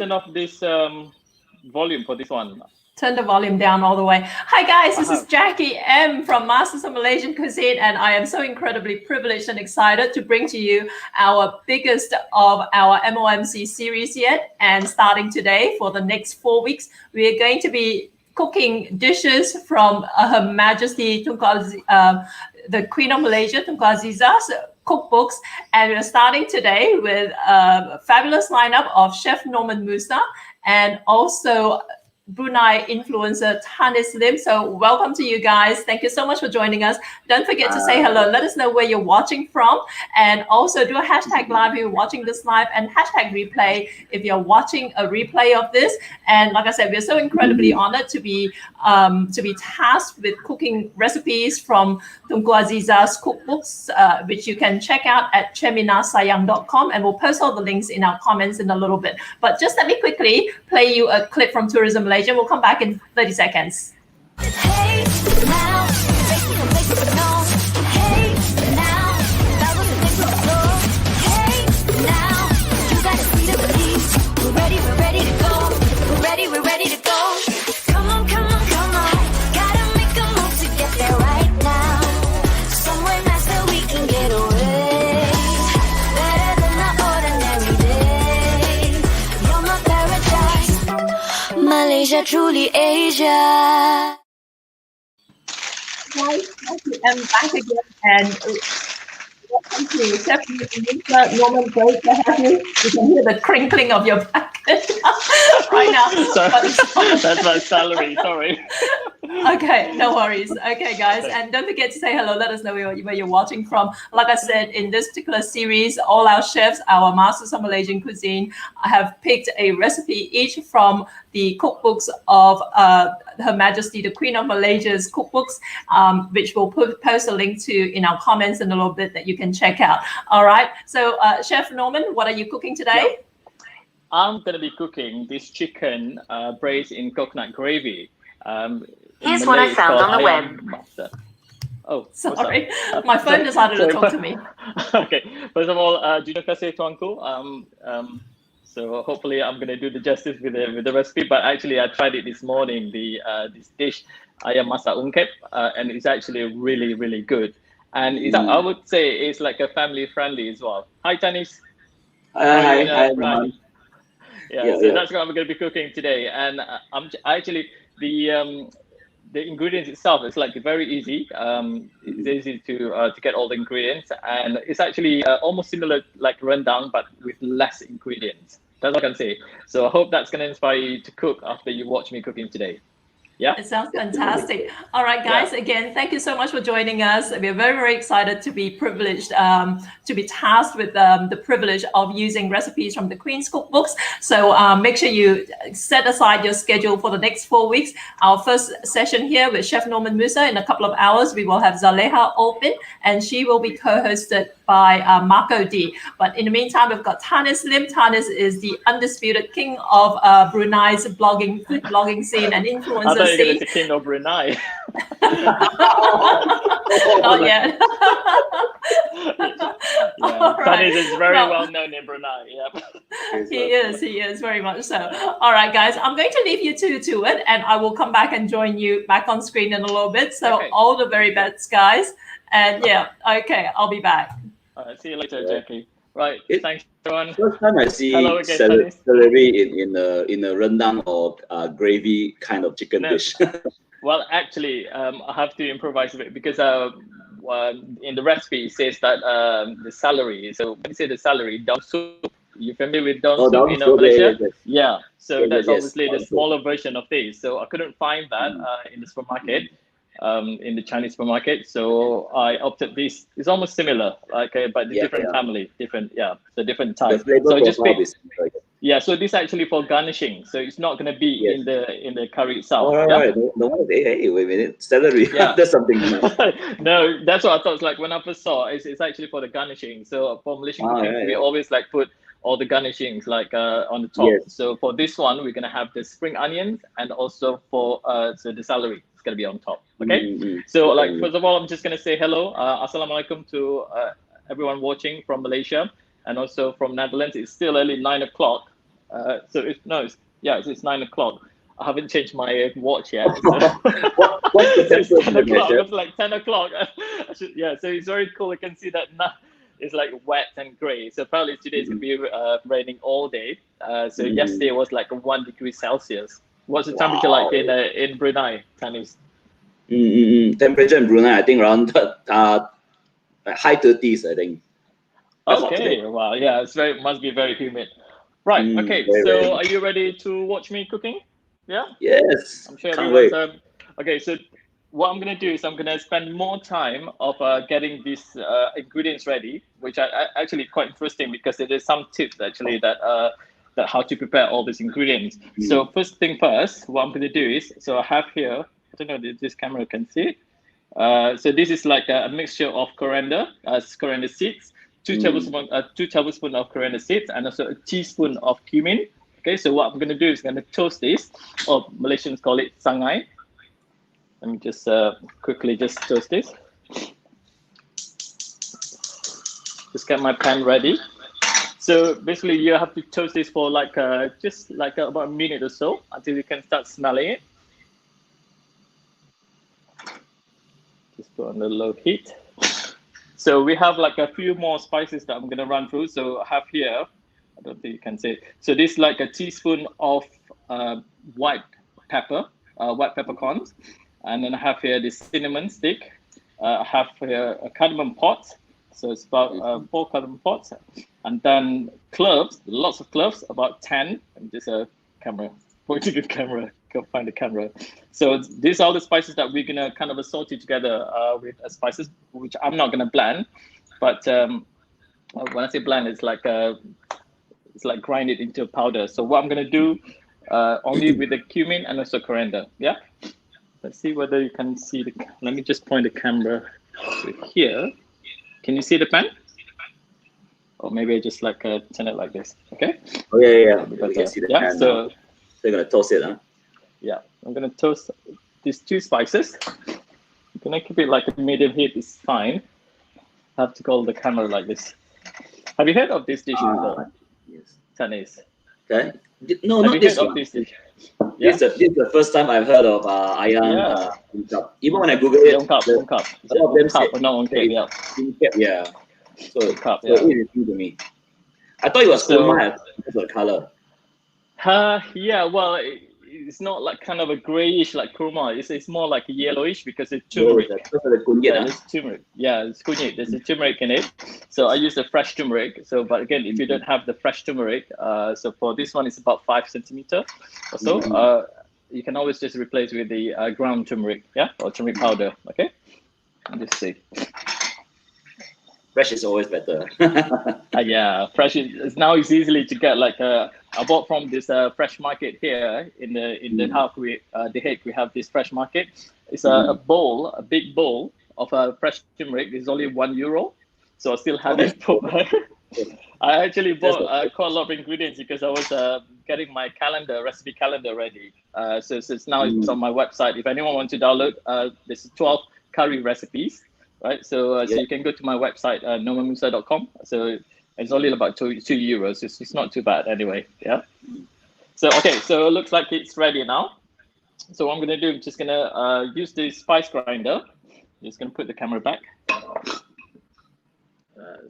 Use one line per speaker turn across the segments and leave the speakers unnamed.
turn off this volume for this one.
Turn the volume down all the way. Hi guys, this is Jackie M from Masters of Malaysian Cuisine, and I am so incredibly privileged and excited to bring to you our biggest of our MOMC series yet. And starting today for the next 4 weeks, we are going to be cooking dishes from Her Majesty the Queen of Malaysia, Tunku Azizah's cookbooks, and we're starting today with a fabulous lineup of Chef Norman Musa and also Brunei influencer Thani Lim. So welcome to you guys. Thank you so much for joining us. Don't forget to say hello. Let us know where you're watching from, and also do a hashtag live if you're watching this live, and hashtag replay if you're watching a replay of this. And like I said, we're so incredibly honored to be tasked with cooking recipes from Tunku Azizah's cookbooks, which you can check out at cheminasayang.com, and we'll post all the links in our comments in a little bit. But just let me quickly play you a clip from Tourism Malaysia. We'll come back in 30 seconds.
Hey, now, facing a place to know. Hey, now, that was a place to go. Hey, now, you gotta see the belief. We're ready to go. We're ready to go. Come on, gotta make a move to get there right now. Somewhere nice that we can get away. Better than the ordinary day. You're my paradise. Malaysia, truly Asia.
Guys, I'm back again, and welcome to Chef Norman. Great to have you. You can hear the crinkling of your packet right now.
That's my salary. Sorry.
Okay, no worries. Okay, guys, and don't forget to say hello. Let us know where you're watching from. Like I said, in this particular series, all our chefs, our Masters of Malaysian Cuisine, have picked a recipe each from the cookbooks of Her Majesty, the Queen of Malaysia's cookbooks, which we'll post a link to in our comments in a little bit that you can check out. All right. So, Chef Norman, what are you cooking today?
Yep. I'm going to be cooking this chicken braised in coconut gravy.
Here's what I found on the web.
Masak. Oh,
sorry. My phone decided to talk to me.
Okay. First of all, terima kasih tuanku. So hopefully I'm going to do the justice with the recipe. But actually, I tried it this morning. This dish, Ayam Masak Ungkap, and it's actually really, really good. And I would say it's like a family friendly as well. Hi, Thanis.
Hi.
So that's what I'm going to be cooking today. And I'm actually the ingredients itself is like very easy. It's easy to get all the ingredients, and it's actually almost similar like rundown, but with less ingredients. That's what I can say. So I hope that's going to inspire you to cook after you watch me cooking today. Yeah,
it sounds fantastic. All right, guys, again, thank you so much for joining us. We're very, very excited to be privileged, to be tasked with the privilege of using recipes from the Queen's cookbooks. So make sure you set aside your schedule for the next 4 weeks. Our first session here with Chef Norman Musa in a couple of hours, we will have Zaleha open, and she will be co-hosted by Marco D. But in the meantime, we've got Thanis Lim. Thanis is the undisputed king of Brunei's food blogging scene and influencer scene.
The king of Brunei.
Not yet.
Thanis is very well known in Brunei. Yep.
He is very much so. All right, guys, I'm going to leave you to it, and I will come back and join you back on screen in a little bit. So all the very best, guys. And I'll be back.
All right, see you later, Jackie. Right, thanks everyone.
First time I see celery in a rundown of gravy kind of chicken dish.
Well, actually, I have to improvise a bit because in the recipe it says that the celery. So when you say the celery, daun soup. You familiar with daun soup in Malaysia? Yeah. So that's obviously the smaller version of this. So I couldn't find that in the supermarket. In the Chinese supermarket, so I opted this. It's almost similar, but different family, different type. So I just picked. So this actually for garnishing. So it's not going to be in the curry itself.
All right. No, hey, wait a minute. Celery. That's something.
No, that's what I thought. Like when I first saw, it's actually for the garnishing. So for Malaysian cooking, we always like put all the garnishings like on the top. So for this one, we're gonna have the spring onions and also for so the celery. It's gonna be on top. Okay. So like first of all, I'm just gonna say hello, assalamualaikum to everyone watching from Malaysia and also from Netherlands. It's still early 9 o'clock So it's 9 o'clock. I haven't changed my watch yet. So.
What's the
It's 10
temperature
o'clock.
measure?
It's like 10 o'clock. Yeah, so it's very cool. You can see that now it's like wet and gray. So probably today it's going to be raining all day. So yesterday was like 1 degree Celsius. What's the temperature like in Brunei, Thanis?
Temperature in Brunei, I think around high 30s, I think.
Okay, wow, yeah, must be very humid. Right, okay, so are you ready to watch me cooking? Yeah?
Yes,
I'm sure
can't wait.
Okay, so what I'm going to do is I'm going to spend more time of getting these ingredients ready, which are actually quite interesting because there's some tips actually that how to prepare all these ingredients. So first thing first, what I'm going to do is, so I have here, I don't know if this camera can see it. So this is like a mixture of coriander seeds, 2 tablespoons of coriander seeds, and also a teaspoon of cumin. Okay, so what I'm going to do is going to toast this, or Malaysians call it sangai. Let me just quickly just toast this. Just get my pan ready. So basically, you have to toast this for like just like about a minute or so until you can start smelling it. Just put on the low heat. So we have like a few more spices that I'm gonna run through. So I have here, I don't think you can see it. So this is like a teaspoon of white peppercorns, and then I have here this cinnamon stick. I have here a cardamom pot. So it's about 4 cardamom pots, and then cloves, lots of cloves, about 10. And just a camera, pointing at the camera. Go find the camera. So these are the spices that we're gonna kind of saute together with spices, which I'm not gonna blend, but when I say blend, it's like grind it into a powder. So what I'm gonna do only with the cumin and also coriander. Yeah. Let's see whether you can see the. Let me just point the camera to here. Can you see the pan? Or maybe I just like turn it like this. Okay.
Oh yeah. We can see the pan
so
now. They're gonna toast it, huh?
Yeah, I'm gonna toast these 2 spices. I'm gonna keep it like a medium heat is fine. I have to hold the camera like this. Have you heard of this dish before?
Yes.
Thanis?
Okay. No,
Have
not
you
this
heard
one.
of this dish?
Yeah. This is the first time I've heard of Ayam Ungkap. Even when I Google it,
Ungkap.
a lot of them say
Ungkap,
yeah. So
Ungkap,
it is new to me. I thought it was kurma because of the color.
Yeah, well, it's not like kind of a grayish like kurma. It's more like a yellowish because it's turmeric. It's turmeric. Yeah, it's kunyit. There's a turmeric in it. So I use the fresh turmeric. So, but again, if you don't have the fresh turmeric, so for this one, it's about 5 centimeter or so. You can always just replace with the ground turmeric, yeah, or turmeric powder. Okay, let's see.
Fresh is always better.
Yeah, fresh is now it's easily to get. Like I bought from this fresh market here in the half we the Hague. We have this fresh market. It's a big bowl of fresh turmeric. It's only €1, so I still have it. I actually bought quite a lot of ingredients because I was getting my recipe calendar ready. So it's now it's on my website. If anyone wants to download, there's 12 curry recipes. Right, so you can go to my website, normanmusa.com. So it's only about €2. It's not too bad anyway. Yeah. So okay, so it looks like it's ready now. So what I'm gonna do, I'm just gonna use the spice grinder. I'm just gonna put the camera back.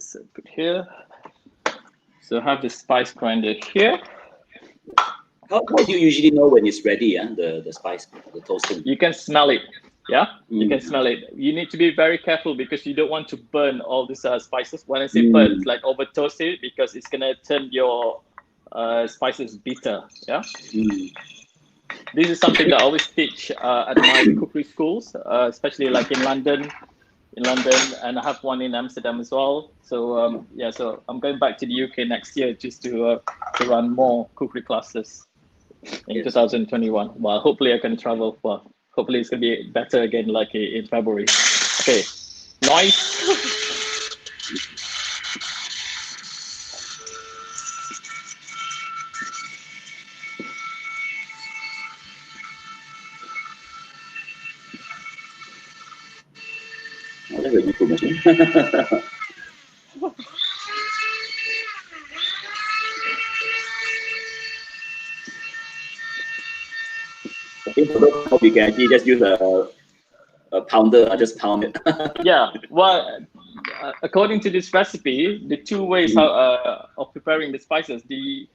So put here. So I have the spice grinder here.
How do you usually know when it's ready? The spice, the toasting.
You can smell it. Yeah, you can smell it. You need to be very careful because you don't want to burn all these spices. When I say burn, it's like over toasted because it's gonna turn your spices bitter. Yeah. This is something that I always teach at my cookery schools, especially like in London, and I have one in Amsterdam as well. So yeah, so I'm going back to the UK next year just to run more cookery classes in 2021. Well, hopefully I can travel. Well, hopefully it's gonna be better again, like in February. Okay, nice.
We can actually just use a pounder. I just pound it.
Yeah. Well, according to this recipe, the two ways of preparing the spices, the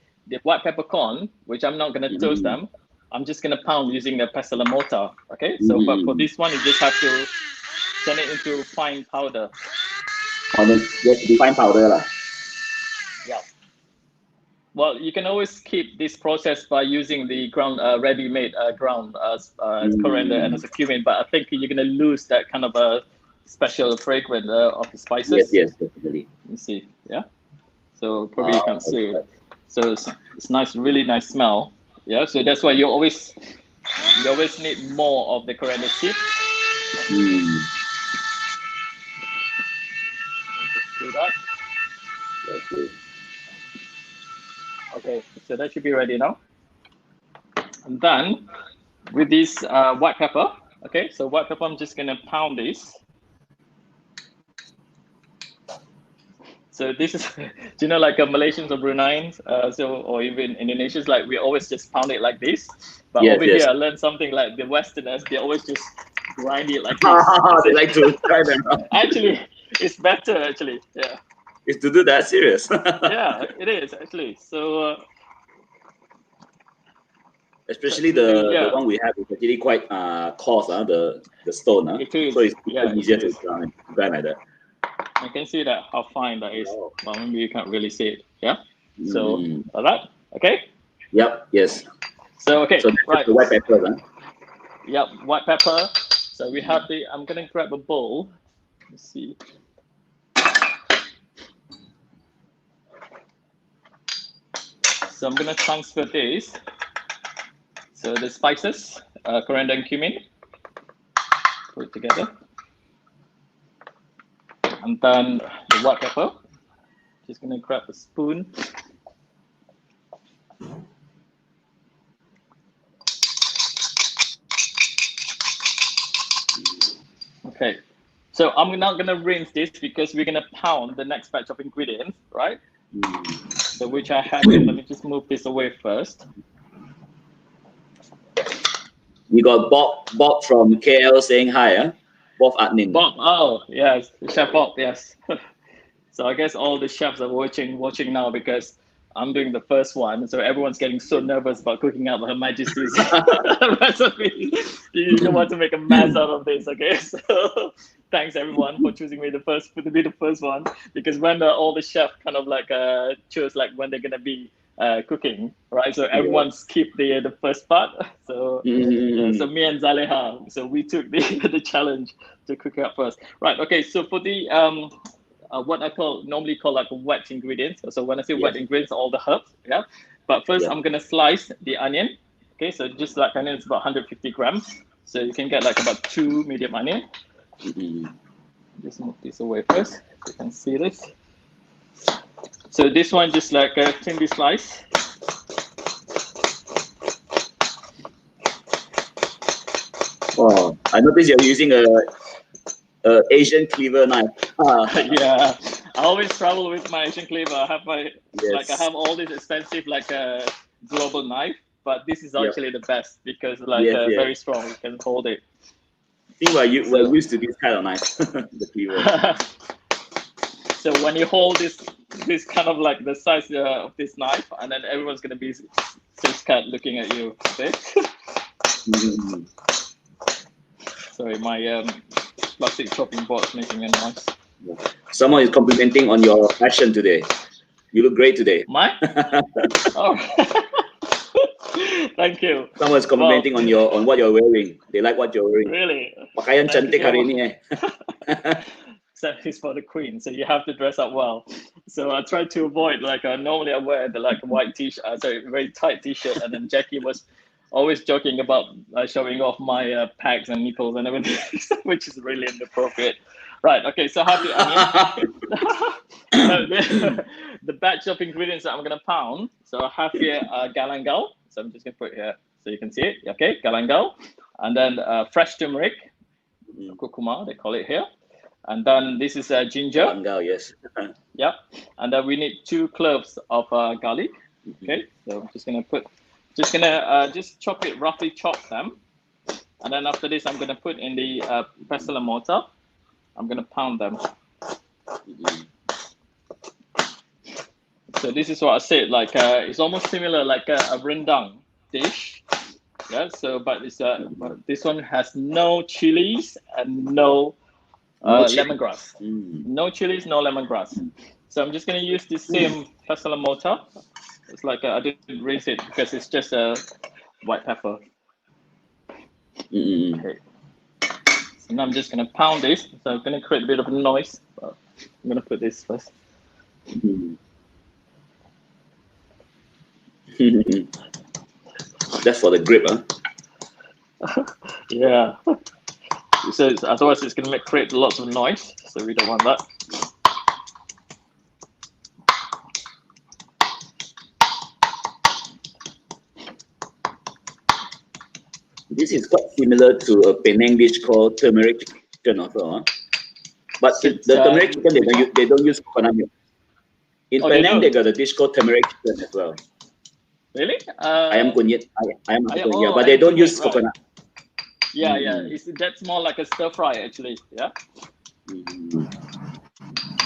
white peppercorn, which I'm not gonna toast them, I'm just gonna pound using a pestle and mortar. Okay. So for this one, you just have to turn it into fine powder.
Just be fine powder lah.
Yeah. Well, you can always keep this process by using the ground, ready-made ground coriander and as a cumin, but I think you're gonna lose that kind of a special fragrance of the spices.
Yes, definitely.
You see, yeah. So probably you can't see it. So it's nice, really nice smell. Yeah. So that's why you always need more of the coriander seed. Do that.
Okay.
Okay, so that should be ready now. And then with this white pepper, okay, so white pepper, I'm just gonna pound this. So this is, do you know, like Malaysians or Bruneians, or even Indonesians, like we always just pound it like this. But over here, I learned something like the Westerners, they always just grind it like this.
They like to try them.
Actually, it's better actually, yeah.
Is to do that serious?
Yeah, it is actually. So
especially the one we have is actually quite coarse, the stone.
It is.
So it's easier to grind like that.
I can see that how fine that is. Well, maybe you can't really see it. Yeah. So like that. Okay.
Yep. Yes.
So okay.
So
right.
The white pepper. Huh?
Yep. White pepper. So we have the. I'm gonna grab a bowl. Let's see. So I'm gonna transfer this. So the spices, coriander and cumin, put it together. And then the white pepper. Just gonna grab a spoon. Okay. So I'm not gonna rinse this because we're gonna pound the next batch of ingredients, right? So which I have here. Let me just move this away first.
We got Bob from KL saying hi, huh? Bob admin.
Bob, oh yes, Chef Bob, yes. So I guess all the chefs are watching now because I'm doing the first one, so everyone's getting so nervous about cooking up Her Majesty's recipe. You don't want to make a mess out of this, okay? So thanks everyone for choosing me to be the first one, because when all the chefs kind of like choose like when they're gonna be cooking, right? So everyone skipped the first part. So so me and Zaleha, so we took the challenge to cook it up first, right? Okay, so for the what I normally call like wet ingredients. So when I say wet ingredients, all the herbs, yeah. But first, I'm gonna slice the onion. Okay, so just like onion, it's about 150 grams. So you can get like about 2 medium onion. Just move this away first, so you can see this. So this one just like thinly slice.
Oh, I noticed you're using a Asian cleaver knife.
Yeah, I always travel with my Asian cleaver. I have my like I have all these expensive like global knife, but this is actually the best because like very strong. You can hold it.
I think we're used to this kind of knife, the cleaver.
So when you hold this kind of like the size of this knife, and then everyone's gonna be so scared looking at you. Okay? Sorry, my plastic chopping board making a noise.
Someone is complimenting on your fashion today. You look great today.
Mine? Oh. Thank you.
Someone's complimenting on what you're wearing. They like what you're wearing.
Really?
Pakaian cantik hari ini
So it's for the queen, so you have to dress up well. So I try to avoid like normally I wear the like white t-shirt, very tight t-shirt, and then Jackie was always joking about showing off my pecs and nipples and everything, which is really inappropriate. Right. Okay. So half the onion. The batch of ingredients that I'm gonna pound. So I have here galangal. So I'm just gonna put it here so you can see it. Okay, galangal, and then fresh turmeric, kurkuma they call it here, and then this is ginger.
Galangal, yes.
Yeah, and then we need 2 cloves of garlic. Okay, so I'm just gonna just chop it, roughly chop them. And then after this, I'm gonna put in the pestle and mortar. I'm gonna pound them. So this is what I said. Like it's almost similar like a rendang dish. Yeah. So, but it's but this one has no chilies and no lemongrass. No chilies, no lemongrass. So I'm just gonna use the same pestle and mortar. It's like I didn't rinse it because it's just a white pepper. Okay. So now I'm just gonna pound this. So I'm gonna create a bit of a noise. But I'm gonna put this first.
That's for the grip, huh?
Yeah. So otherwise it's gonna create lots of noise. So we don't want that.
This is quite similar to a Penang dish called turmeric chicken also, huh? But the turmeric chicken, they don't use coconut milk. In Penang, they got a dish called turmeric chicken as well.
Really?
Ayam kunyit, yeah, but they don't use coconut.
Yeah, yeah. That's more like a stir fry, actually. Yeah.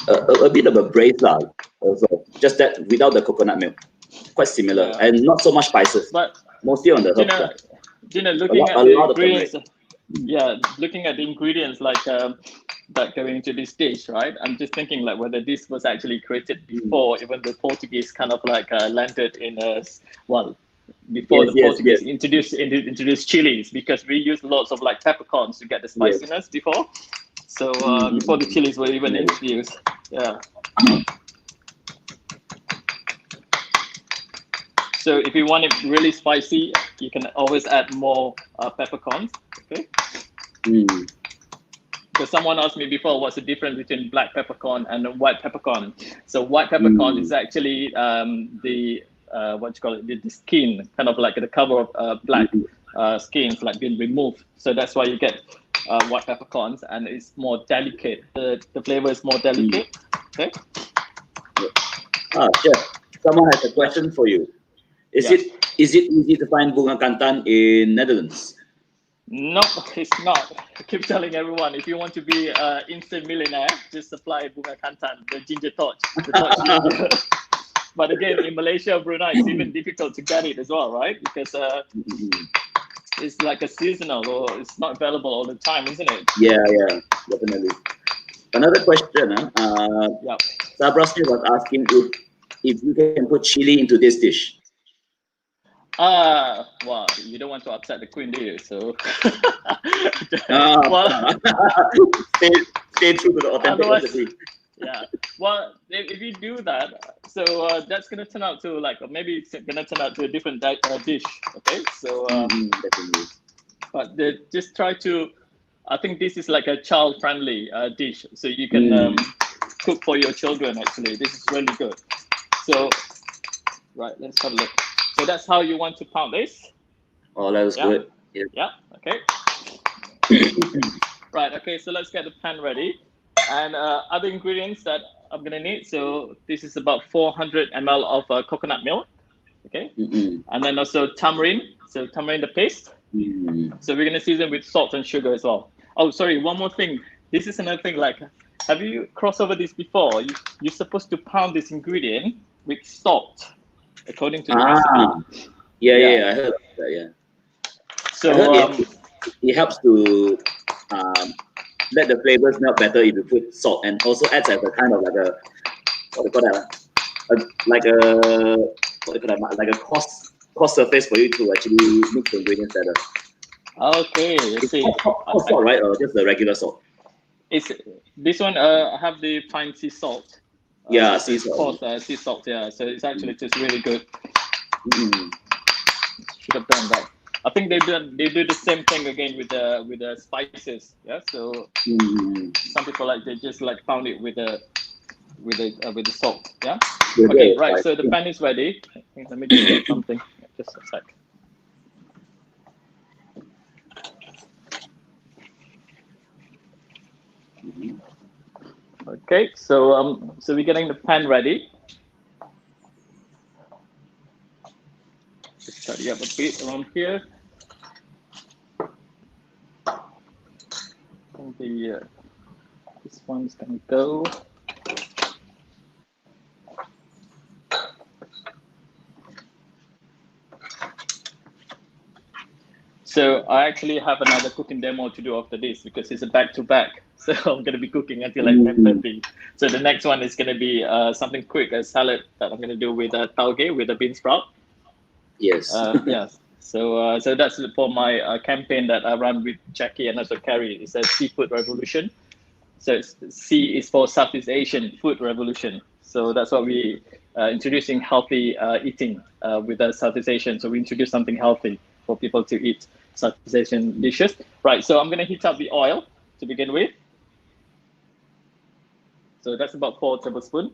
A bit of a braised lah, also. Just that without the coconut milk. Quite similar, and not so much spices.
But
mostly on the herbs.
Looking at the ingredients, looking at the ingredients like that going into this dish, right? I'm just thinking like whether this was actually created before even the Portuguese kind of like landed in before the Portuguese introduced chilies, because we used lots of like peppercorns to get the spiciness before. So before the chilies were even introduced, yeah. So if you want it really spicy, you can always add more peppercorns. Okay. Because someone asked me before, what's the difference between black peppercorn and a white peppercorn? So white peppercorn is actually the what you call it, the skin, kind of like the cover of black skins, like been removed. So that's why you get white peppercorns, and it's more delicate. The flavor is more delicate. Okay.
Chef, someone has a question for you. Is it easy to find bunga kantan in Netherlands?
No, it's not. I keep telling everyone, if you want to be an instant millionaire, just supply bunga kantan, the ginger torch. The torch ginger. But again, in Malaysia, Brunei, it's even difficult to get it as well, right? Because it's like a seasonal, or it's not available all the time, isn't it?
Yeah, definitely. Another question, Sabrasni was asking if you can put chili into this dish.
Well, you don't want to upset the queen, do you? So,
stay true to the authentic recipe.
Yeah. Well, if you do that, so that's gonna turn out to like, or maybe it's gonna turn out to a different dish. Okay. So,
definitely.
but just try to. I think this is like a child-friendly dish, so you can cook for your children. Actually, this is really good. So, right, let's have a look. So that's how you want to pound this.
Oh, that was good.
Yeah. Okay. Right. Okay. So let's get the pan ready, and other ingredients that I'm gonna need. So this is about 400 ml of coconut milk. Okay. And then also tamarind. So tamarind paste. So we're gonna season with salt and sugar as well. Oh, sorry. One more thing. This is another thing. Like, have you crossed over this before? You're supposed to pound this ingredient with salt, according to the recipe.
Yeah, I heard about that, yeah.
So
it helps to let the flavors melt better if you put salt, and also adds as a kind of like a, what do you call that? Like a coarse surface for you to actually mix the ingredients better.
Okay, let's see.
Coarse salt, right? Or just the regular salt?
It's this one. I have the fine sea salt.
Sea salt.
Coarse sea salt. Yeah, so it's actually just really good. Should have done that. I think they do the same thing again with the spices. Yeah, so some people they just pound it with the salt. Yeah. Okay, right. So the pan is ready. Let me just get something. Just a sec. Okay, so we're getting the pan ready. Just tidy up a bit around here. the this one's gonna go. So I actually have another cooking demo to do after this because it's a back-to-back. So I'm going to be cooking until like 10:30. So the next one is going to be something quick, a salad that I'm going to do with tauge, with a bean sprout.
Yes.
Yes. So so that's for my campaign that I run with Jackie and also Carrie. It's a seafood revolution. So C is for Southeast Asian food revolution. So that's what we introducing healthy eating with the Southeast Asian. So we introduce something healthy for people to eat Southeast Asian dishes. Right, so I'm going to heat up the oil to begin with. So that's about 4 tablespoons.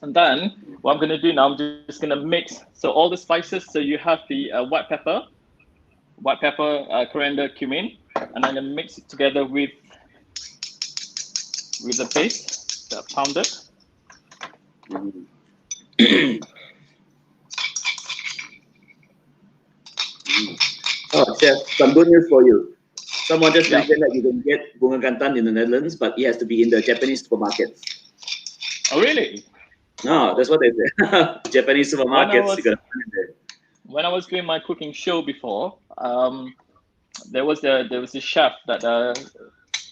And then what I'm going to do now, I'm just going to mix. So all the spices, so you have the white pepper, coriander, cumin, and I'm going to mix it together with the paste that I pounded.
Oh, Chef, some good news for you. Someone just mentioned that you can get bunga kantan in the Netherlands, but it has to be in the Japanese supermarkets.
Oh, really?
No, that's what they say. Japanese supermarkets, you gotta find it there.
When I was doing my cooking show before, there was a chef that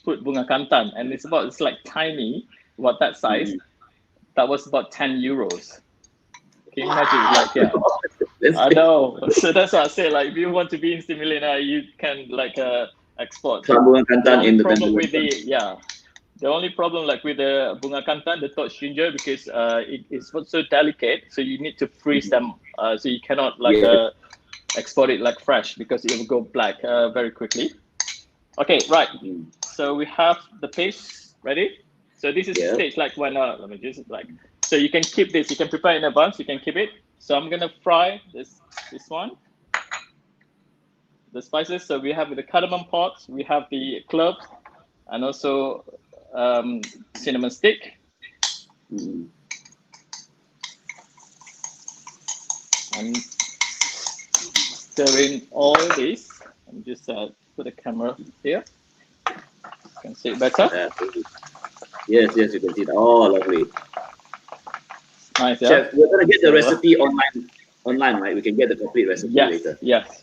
put bunga kantan, and it's like tiny, about that size. That was about 10 euros. Can you imagine? Like, yeah, I know. So that's what I say. Like, if you want to be instant millionaire, you can like export.
Bunga kantan in the
problem with the only problem like with the bunga kantan, the torch ginger, because it's not so delicate, so you need to freeze them. So you cannot like export it like fresh because it will go black very quickly. Okay, right. So we have the paste ready. So this is the stage like when let me just like, so you can keep this. You can prepare in advance. You can keep it. So I'm gonna fry this one. The spices. So we have the cardamom pods. We have the cloves, and also cinnamon stick. And stirring all this. I'm just put the camera here. You can see it better.
Yes, you can see it. Oh, lovely.
Nice, yeah.
Chef, we're gonna get the recipe online, right? We can get the complete recipe later.
Yes.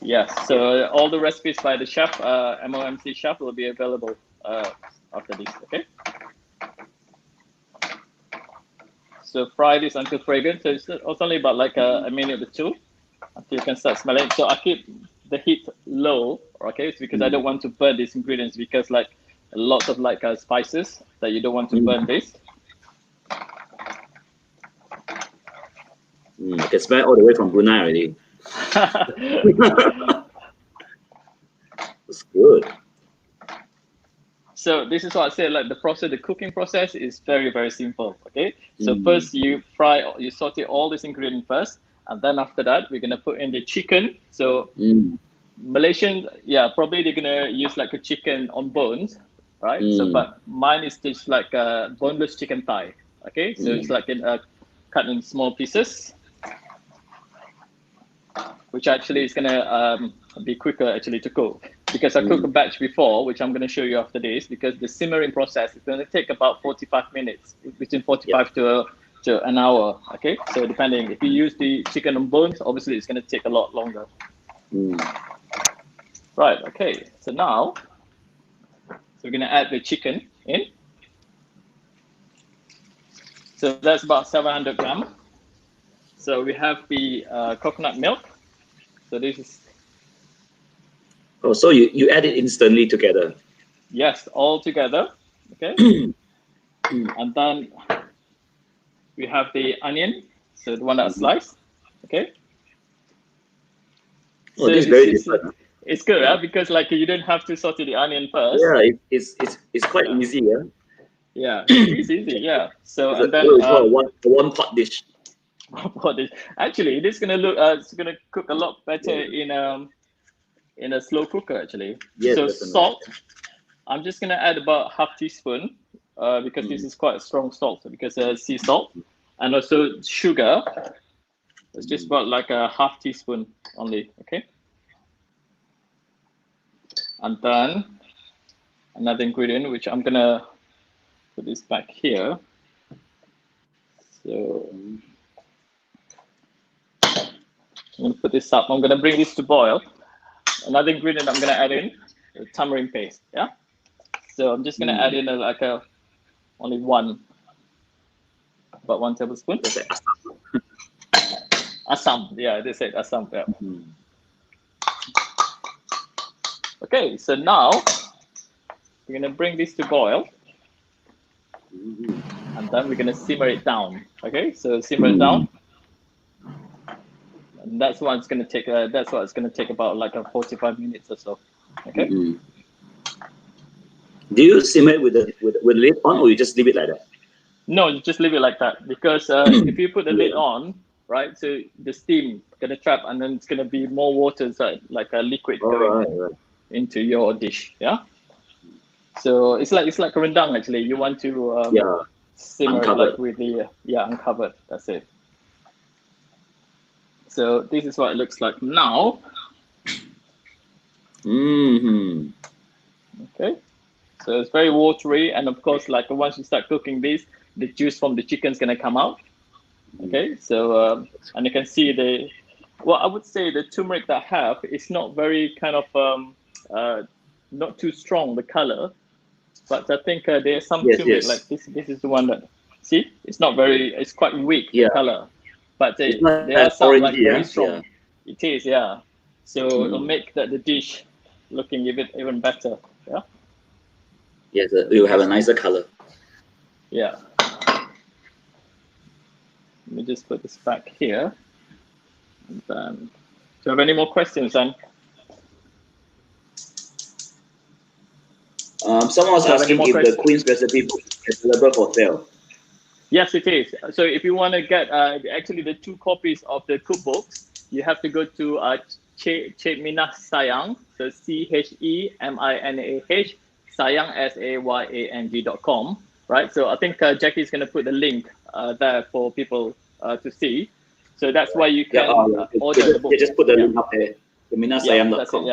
So all the recipes by the chef, MOMC chef, will be available after this. Okay. So fry this until fragrant. So it's only about like a minute or two until you can start smelling. So I keep the heat low, okay? It's because I don't want to burn these ingredients because like lots of like spices that you don't want to burn this.
I can smell it all the way from Brunei already. It's good.
So this is what I said, like the cooking process is very, very simple, okay? So first you saute all this ingredient first, and then after that, we're gonna put in the chicken. So Malaysian, probably they're gonna use like a chicken on bones, right? So, but mine is just like a boneless chicken thigh, okay? So it's like cut in small pieces, which actually is gonna be quicker actually to cook. Because I cooked a batch before, which I'm going to show you after this, because the simmering process is going to take about 45 minutes, between 45 to an hour, okay? So depending, if you use the chicken on bones, obviously it's going to take a lot longer. Right, okay, so now, we're going to add the chicken in. So that's about 700 grams. So we have the coconut milk. So this is...
Oh, so you add it instantly together?
Yes, all together, okay? And then we have the onion, so the one that's sliced, okay?
Oh, so this is very different.
It's good, because like you don't have to saute the onion first.
Yeah, it's quite easy, yeah?
Yeah, it's easy, yeah. So and then
one pot dish.
Actually, it is gonna look it's gonna cook a lot better in a slow cooker actually. Yes, so definitely. Salt, I'm just gonna add about half teaspoon because this is quite a strong salt because sea salt, and also sugar. It's just about like a half teaspoon only, okay. And then another ingredient, which I'm gonna put this back here. So I'm gonna put this up. I'm gonna bring this to boil. Another ingredient I'm gonna add in tamarind paste. Yeah. So I'm just gonna add in only about 1 tablespoon. Assam. Yeah, they said Assam. Yeah. Okay, so now we're gonna bring this to boil, and then we're gonna simmer it down. Okay, so simmer it down, and that's what it's gonna take. That's what it's gonna take about 45 minutes or so. Okay.
Do you simmer it with the lid on, or you just leave it like that?
No, you just leave it like that, because if you put the lid on, right, so the steam gonna trap, and then it's gonna be more water inside, like a liquid going into your dish. Yeah. So it's like a rendang actually. You want to simmer it with the uncovered. That's it. So this is what it looks like now. Okay. So it's very watery, and of course, once you start cooking this, the juice from the chicken is gonna come out. Okay. So and you can see I would say the turmeric that I have is not very kind of not too strong, the color, but I think there's some turmeric like this. This is the one that, see, it's not very, it's quite weak, the color, but there are some very strong. It is, yeah. So it'll make the dish looking even better. Yeah.
Yes, it will have a nicer color.
Yeah. Let me just put this back here. And then, do you have any more questions, then?
Someone was asking if the Queen's recipe book is available for sale.
Yes, it is. So if you want to get actually the 2 copies of the cookbooks, you have to go to Cheminah Sayang, so CHEMINAH, Sayang SAYANG.com, right? So I think Jackie's going to put the link there for people to see. So that's why you can order the book.
Just put the link up there, CheminahSayang.com.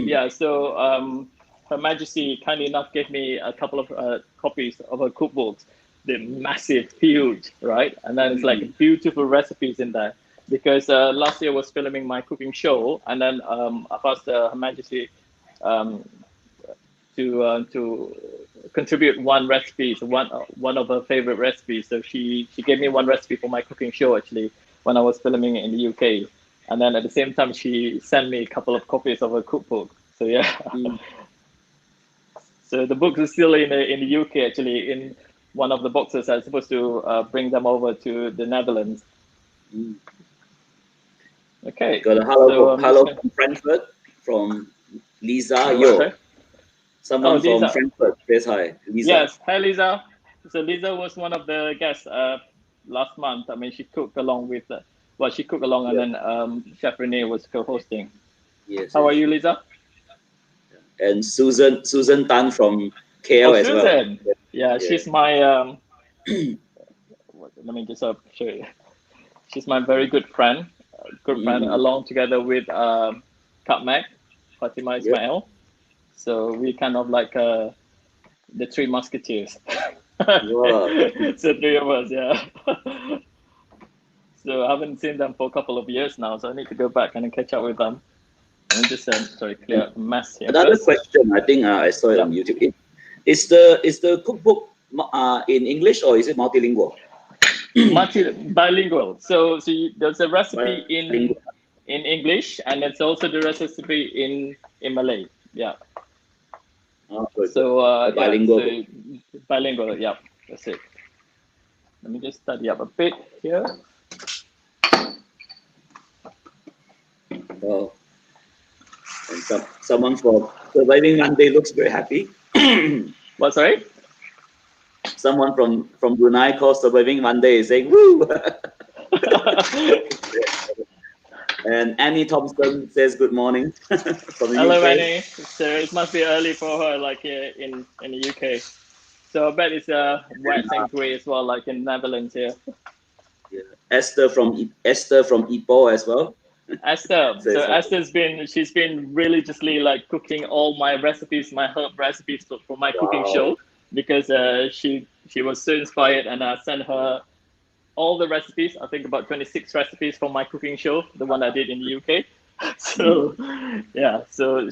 Yeah. So Her Majesty kindly enough gave me a couple of copies of her cookbooks. They're massive, huge, right? And then it's beautiful recipes in there. Because last year I was filming my cooking show, and then I've asked Her Majesty to contribute one recipe, so one of her favorite recipes. So she gave me one recipe for my cooking show actually when I was filming it in the UK, and then at the same time she sent me a couple of copies of her cookbook. So yeah. So the books are still in the UK actually. In one of the boxes, I'm supposed to bring them over to the Netherlands. Okay.
Got a hello from Frankfurt from Lisa Yo. Someone from Frankfurt says hi. Lisa.
Yes, hi Lisa. So Lisa was one of the guests last month. I mean, she cooked along with, and then Chef Renee was co-hosting.
Yes.
How are you, Lisa?
And Susan Tan from KL as
Susan.
well.
Yeah, she's my. Let me just show you. She's my very good friend. Along together with Kap Mac, Fatima Ismail. So we kind of like the 3 musketeers.
Wow.
So 3 of us, yeah. So I haven't seen them for a couple of years now, so I need to go back and catch up with them. Let me just clear up a mess here.
Another question, I think I saw it on YouTube. Is the cookbook in English or is it multilingual?
Bilingual. So there's a recipe in English, and it's also the recipe in Malay. Yeah.
Oh, good.
So
bilingual.
Bilingual. Yeah, that's it. Let me just study up a bit here.
Oh. And someone from Surviving Monday looks very happy.
What, sorry?
Someone from Brunei called Surviving Monday is saying, woo! And Annie Thompson says good morning. From the
Hello,
UK.
Annie. So it must be early for her, like here in the UK. So I bet it's wet and grey as well, like in Netherlands here.
Yeah. Esther from Ipoh as well.
Esther.
Say
So
something.
she's been religiously like cooking all my recipes, my herb recipes for my cooking
Wow.
show because she was so inspired, and I sent her all the recipes. I think about 26 recipes for my cooking show, the one I did in the UK. So yeah, so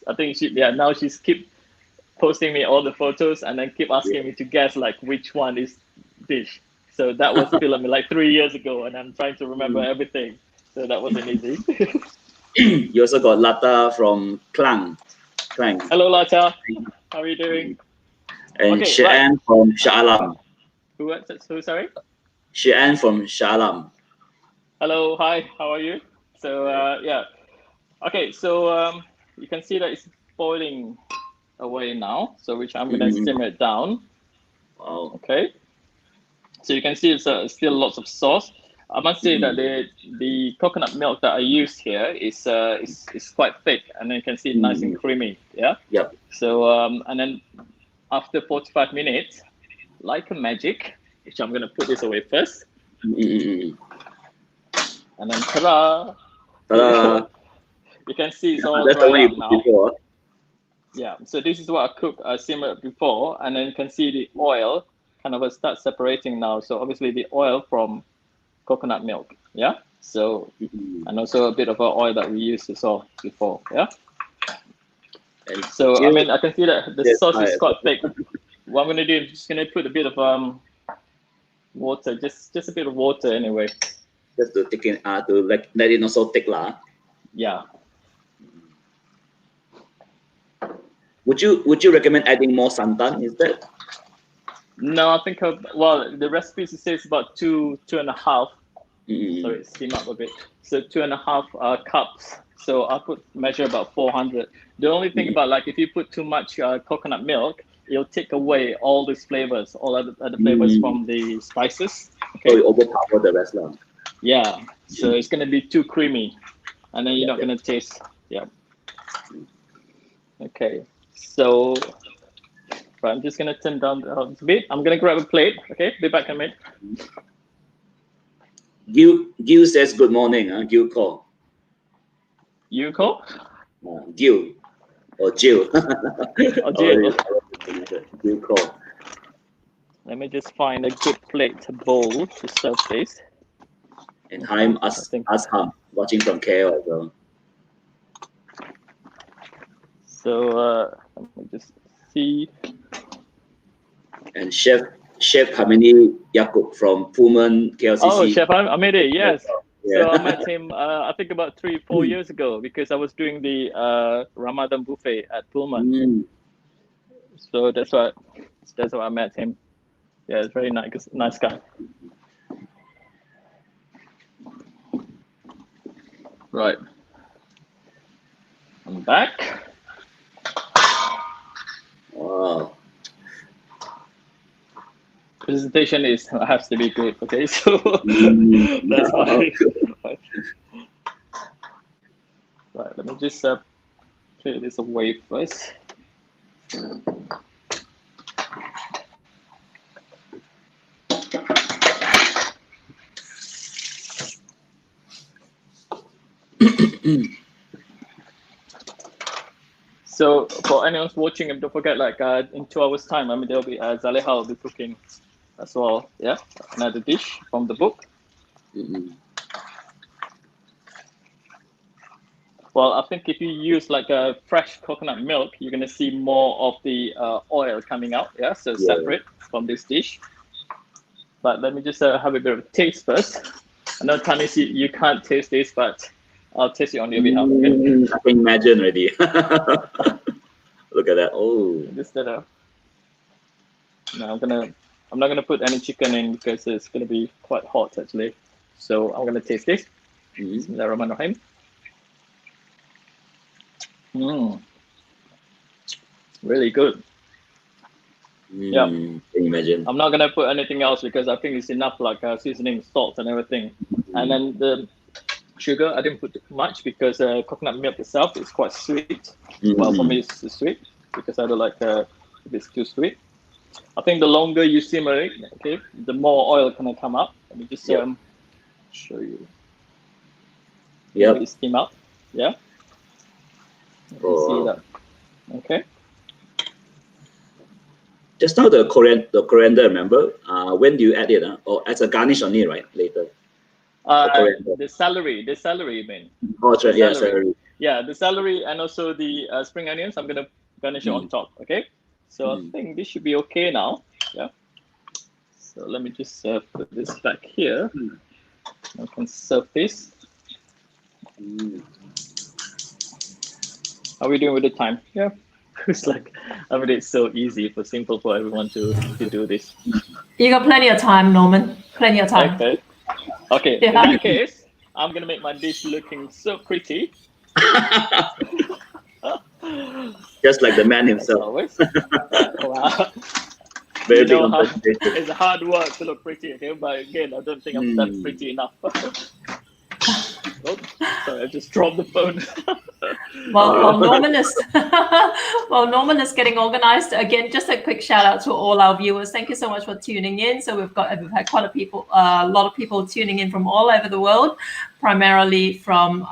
I think now she's keep posting me all the photos and then keep asking me to guess like which one is dish. So that was filmed like 3 years ago, and I'm trying to remember everything. So that wasn't easy.
You also got Lata from Klang.
Hello, Lata. How are you doing?
And
Okay, right.
Shean from Shah Alam.
Who? Sorry.
Shean from Shah Alam.
Hello. Hi. How are you? So yeah. Okay. So you can see that it's boiling away now. So which I'm gonna simmer it down.
Wow.
Okay. So you can see it's still lots of sauce. I must say that the coconut milk that I used here is quite thick, and you can see it nice and creamy. Yeah.
Yep.
So and then after 45 minutes, like a magic, which I'm gonna put this away first, and then ta-da!
Ta-da.
You can see it's all
That's the one
dried
you
up
put
now.
before.
Yeah. So this is what I simmered before, and then you can see the oil kind of start separating now. So obviously the oil from coconut milk. Yeah. So and also a bit of oil that we used as well before. Yeah.
And
So I
Jill,
mean I can see that the
yes,
sauce
hi.
is quite thick. What I'm gonna do is just gonna put a bit of water, just a bit of water anyway.
Just to take it, to let it not so thick lah.
Yeah.
Would you recommend adding more santan instead?
No, I think the recipe says about two and a half. Sorry, steam up a bit. So 2.5 cups. So I measure about 400. The only thing about like if you put too much coconut milk, it'll take away all these flavors, all other flavors from the spices. Okay.
So you overpower the rest lah.
Yeah. So it's gonna be too creamy, and then you're not gonna taste. Yeah. Okay. So I'm just gonna turn down a bit. I'm gonna grab a plate. Okay. Be back in a minute.
Gil says good morning. Gil call.
You call?
Gil or Jill.
Oh, Jill.
Gil call.
Let me just find a good plate bowl to serve this.
And I'm Asham watching from KL as well.
So let me just see.
And Chef Hamini Yakub from Pullman KLCC.
Oh, Chef Amede, yes.
Yeah.
So I met him, I think about 3-4 years ago because I was doing the Ramadan buffet at Pullman. So that's why I met him. Yeah, it's very nice guy. Right. I'm back.
Wow.
Presentation has to be good. Okay, so that's why. Right, let me just clear this away first. So for anyone watching, don't forget, like in 2 hours time, I mean there'll be Zaleha will be cooking as well. Yeah, another dish from the book. Well, I think if you use like a fresh coconut milk, you're gonna see more of the oil coming out. Yeah, so separate from this dish. But let me just have a bit of a taste first. I know Thanis, you can't taste this, but I'll taste it on your behalf. Okay?
I can imagine already. Look at that. Oh.
Just no, I'm not gonna put any chicken in because it's gonna be quite hot actually. So I'm gonna taste this. Bismillahirrahmanirrahim. Really good. Yeah.
Can you imagine?
I'm not gonna put anything else because I think it's enough, like seasoning, salt, and everything. And then the sugar, I didn't put too much because coconut milk itself is quite sweet. Well, for me, it's sweet because I don't like if it's too sweet. I think the longer you simmer it, okay, the more oil can come up. Let me just show you.
Yep.
Steam out. Yeah. You can see that. Okay.
Just now the coriander, remember? When do you add it? Or as a garnish only, right? Later.
The celery, you mean?
Oh, that's right. Yeah, celery.
Yeah, the celery and also the spring onions. I'm gonna garnish it on top. Okay. So I think this should be okay now. Yeah. So let me just put this back here. I can serve this. How are we doing with the time? Yeah. It's like, I mean, it's so easy simple for everyone to do this.
You got plenty of time, Norman. Plenty of time.
Okay. In that case, I'm gonna make my dish looking so pretty.
Just like the man himself.
Always. Wow.
Very
you know
big
it's hard work to look pretty, okay? But again, I don't think I'm that pretty enough. Oh, sorry, I just dropped the phone.
While Norman is getting organized, again, just a quick shout out to all our viewers. Thank you so much for tuning in. So we've had quite a lot of people tuning in from all over the world, primarily from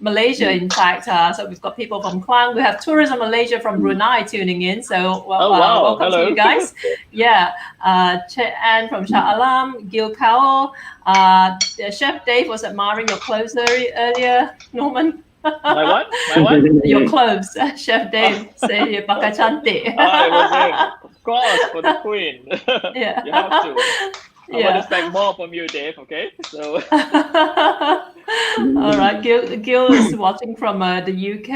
Malaysia, in fact. So we've got people from Klang. We have Tourism Malaysia from Brunei tuning in. So welcome
Hello.
to you guys. Yeah. Anne from Shah Alam, Gil Kao. Chef Dave was admiring your clothes earlier, Norman.
My what?
Your clothes. Chef Dave said you pakai cantik.
It was him. Of course, for the queen.
Yeah.
You have to. I want to expect more from you, Dave, okay? So.
All right, Gil is watching from the UK.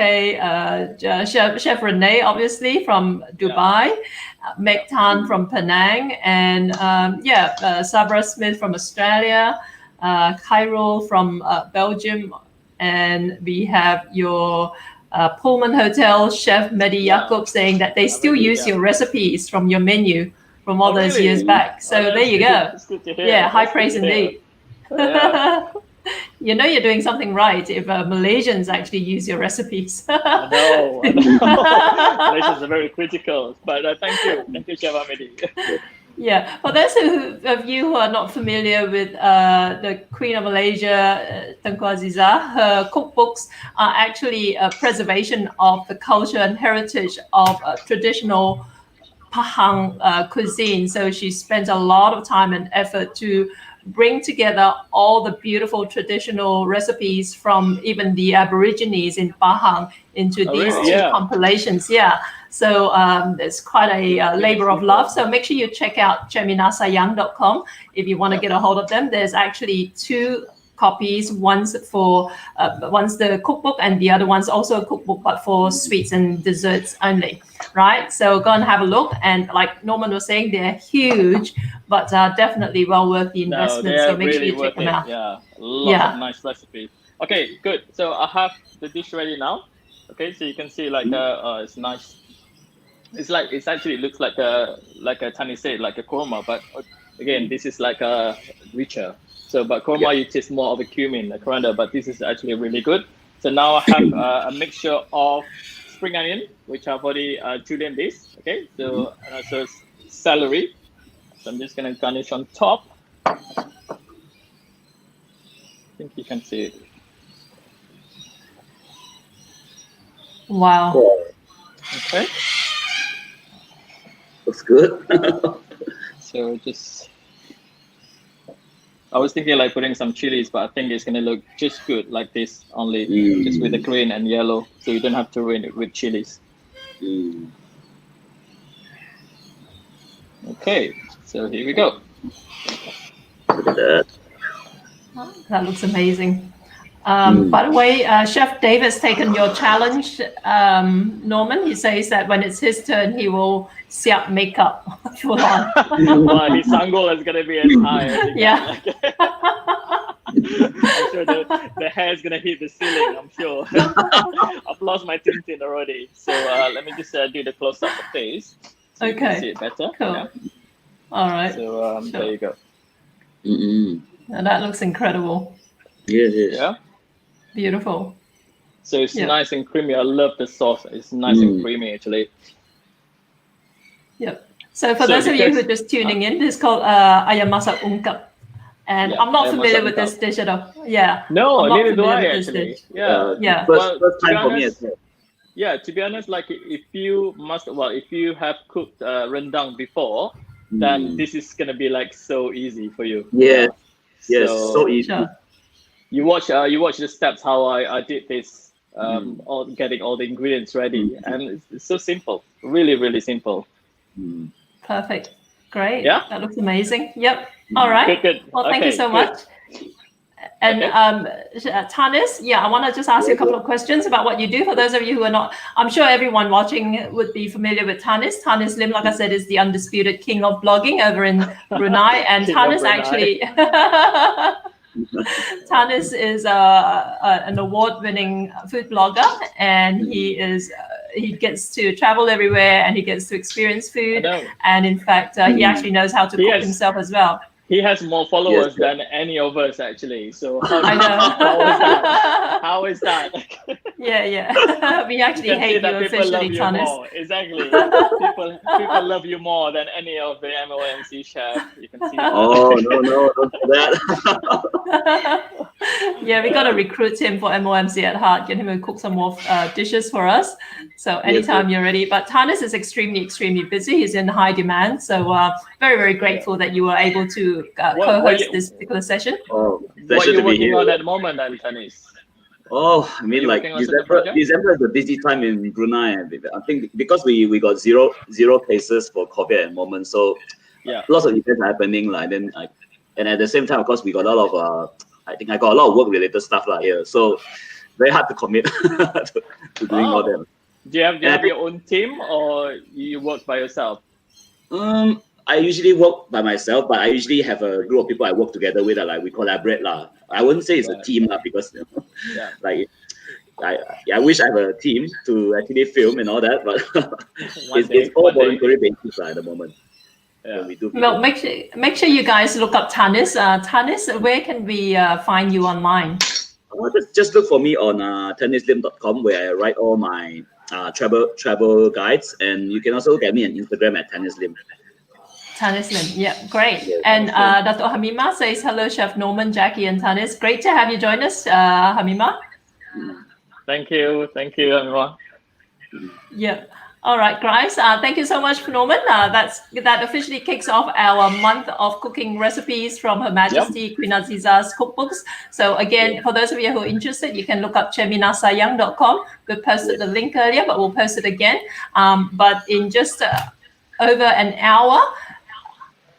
Chef Renee, obviously, from Dubai. Meg Tan from Penang. And Sabra Smith from Australia. Cairo from Belgium. And we have your Pullman Hotel chef, Mehdi Yaqub, saying that they still use your recipes from your menu from all those years back. So there you go. Yeah, high praise indeed.
Yeah.
You know you're doing something right if Malaysians actually use your recipes.
I know. Malaysians are very critical, but thank you, Chef Ahmedi.
Yeah, for those of you who are not familiar with the Queen of Malaysia, Tengku Azizah, her cookbooks are actually a preservation of the culture and heritage of traditional Pahang cuisine. So she spent a lot of time and effort to bring together all the beautiful traditional recipes from even the Aborigines in Pahang into these two compilations. Yeah. So it's quite a labor of love. So make sure you check out cheminasayang.com if you want to get a hold of them. There's actually two copies. One's the cookbook and the other one's also a cookbook, but for sweets and desserts only, right? So go and have a look. And like Norman was saying, they're huge, but definitely well worth the investment. So make sure you check them out.
Yeah, lots of nice recipes. Okay, good. So I have the dish ready now. Okay, so you can see like it's nice. It actually looks like a Thanis said, like a korma, but again, this is like a richer. So, but korma, you taste more of a cumin, a coriander, but this is actually really good. So now I have a mixture of spring onion, which I've already julienne this. Okay, so and also celery. So I'm just gonna garnish on top. I think you can see it.
Wow.
Okay.
Looks good.
So just, I was thinking like putting some chilies, but I think it's gonna look just good like this, only just with the green and yellow, so you don't have to ruin it with chilies. Okay, so here we go.
Look at that.
That looks amazing. By the way, Chef Dave has taken your challenge, Norman. He says that when it's his turn, he will siap makeup full on.
Well, his sanggol is going to be as high as he
Yeah.
can. I'm sure the hair is going to hit the ceiling, I'm sure. I've lost my tintin already. So let me just do the close-up of face. So you can see it better.
Cool.
Yeah.
All right.
So there you go.
Now that looks incredible.
Yes, yes.
Yeah.
Beautiful.
So it's nice and creamy. I love the sauce. It's nice and creamy, actually.
Yep. So for those of you who are just tuning in, this is called Ayam Masak Ungkap. And
Yeah,
I'm not
Ayam
familiar
Masak
with this
Ungkap.
dish at all. Yeah.
No,
I'm not
neither do
familiar
I
with this
actually.
dish.
Yeah.
Yeah.
First
Well, to be
time for me as
honest,
well.
yeah, to be honest, like if you if you have cooked rendang before, then this is gonna be like so easy for you.
Yes, yes, so
So
easy.
Sure.
you watch the steps how I did this, all getting all the ingredients ready, and it's so simple, really, really simple.
Mm.
Perfect. Great.
Yeah.
That looks amazing. Yep. All right.
Good.
Well, thank you
Okay,
so
good.
much. And Thanis, yeah, I want to just ask you a couple of questions about what you do. For those of you who are not, I'm sure everyone watching would be familiar with Thanis. Thanis Lim, like I said, is the undisputed king of blogging over in Brunei. And
King of
Thanis
Brunei.
actually, Thanis is an award-winning food blogger, and he gets to travel everywhere and he gets to experience food. And in fact, he actually knows how to cook himself as well.
He has more followers than any of us actually. So
I know.
How is that?
Yeah. We actually hate you officially, Thanis.
Exactly. People love you more than any of the MOMC chef. You can see that.
Oh no, don't do that.
Yeah, we got to recruit him for MOMC at heart. Get him to cook some more dishes for us. So anytime you're ready. But Thanis is extremely busy. He's in high demand. So very grateful that you were able to co-host this particular session.
Oh,
what are you working on at the moment, then, Thanis?
Oh, I mean, like December is a busy time in Brunei. I think because we got zero cases for COVID at the moment, so lots of events are happening. Like and at the same time, of course, we got a lot of I think I got a lot of work related stuff like here. So very hard to commit to doing all that.
Do you have your own team or you work by yourself?
I usually work by myself, but I usually have a group of people I work together with. Like we collaborate lah. I wouldn't say it's a team because like I wish I have a team to actually film and all that, but it's all voluntary basis at the moment.
Yeah.
We do.
Well, make sure you guys look up Thanis. Thanis, where can we find you online?
Just look for me on thanislim.com where I write all my travel guides, and you can also get me on Instagram at Thanis Lim.
Thanis Lim, yeah, great. And Dr. Hamima says, hello, Chef Norman, Jackie, and Thanis. Great to have you join us, Hamima.
Thank you, Hamima.
Yeah. All right, guys. Thank you so much, Norman. That officially kicks off our month of cooking recipes from Her Majesty Queen Azizah's cookbooks. So again, for those of you who are interested, you can look up cheminasayang.com. We posted the link earlier, but we'll post it again. But in just over an hour,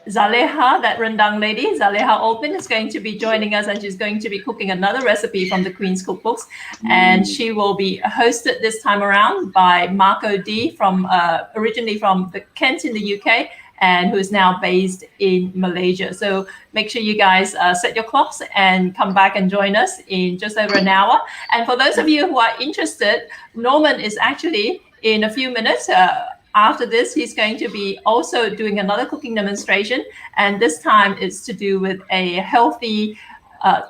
Zaleha, that rendang lady, Zaleha Olpin, is going to be joining us, and she's going to be cooking another recipe from the Queen's Cookbooks. And she will be hosted this time around by Marco D, from originally from Kent in the UK, and who is now based in Malaysia. So make sure you guys set your clocks and come back and join us in just over an hour. And for those of you who are interested, Norman is actually in a few minutes. After this, he's going to be also doing another cooking demonstration, and this time it's to do with a healthy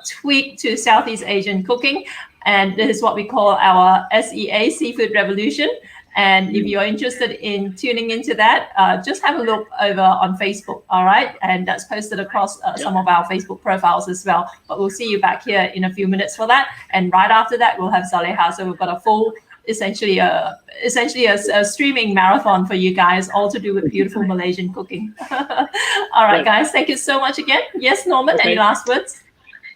tweak to Southeast Asian cooking, and this is what we call our SEA, Seafood Revolution. And if you're interested in tuning into that, just have a look over on Facebook, all right? And that's posted across some of our Facebook profiles as well. But we'll see you back here in a few minutes for that, and right after that, we'll have Zaleha. So we've got a full essentially a streaming marathon for you guys, all to do with beautiful Malaysian cooking. All right, guys, thank you so much again. Yes, Norman, any last words?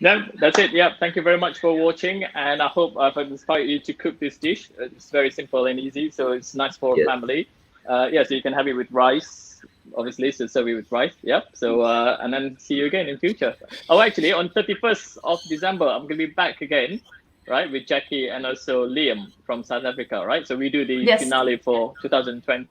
No, that's it. Yeah, thank you very much for watching, and I hope I've inspired you to cook this dish. It's very simple and easy, so it's nice for family. So you can have it with rice, obviously, so serve it with rice. Yep. So and then see you again in future. Oh, actually, on 31st of December, I'm gonna be back again, right, with Jackie and also Liam from South Africa, right? So we do the finale for 2020.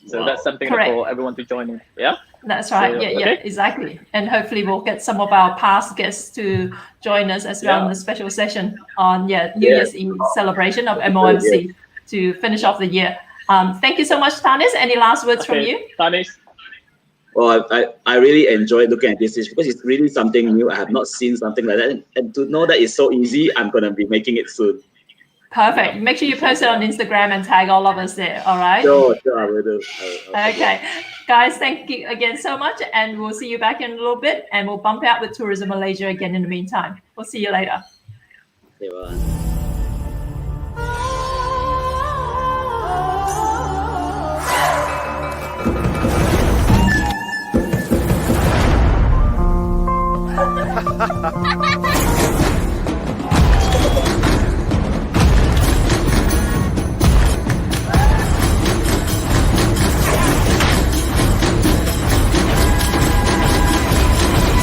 So that's something for everyone to join in. Yeah.
That's right. So, yeah, exactly. And hopefully we'll get some of our past guests to join us as well in the special session on New Year's Eve celebration of MOMC to finish off the year. Thank you so much, Thanis. Any last words from you?
Thanis.
Well, I really enjoyed looking at this dish because it's really something new. I have not seen something like that. And to know that it's so easy, I'm going to be making it soon.
Perfect. Make sure you post it on Instagram and tag all of us there. All right.
Sure, I will do.
Okay. Guys, thank you again so much. And we'll see you back in a little bit. And we'll bump out with Tourism Malaysia again in the meantime. We'll see you later.
Okay, bye.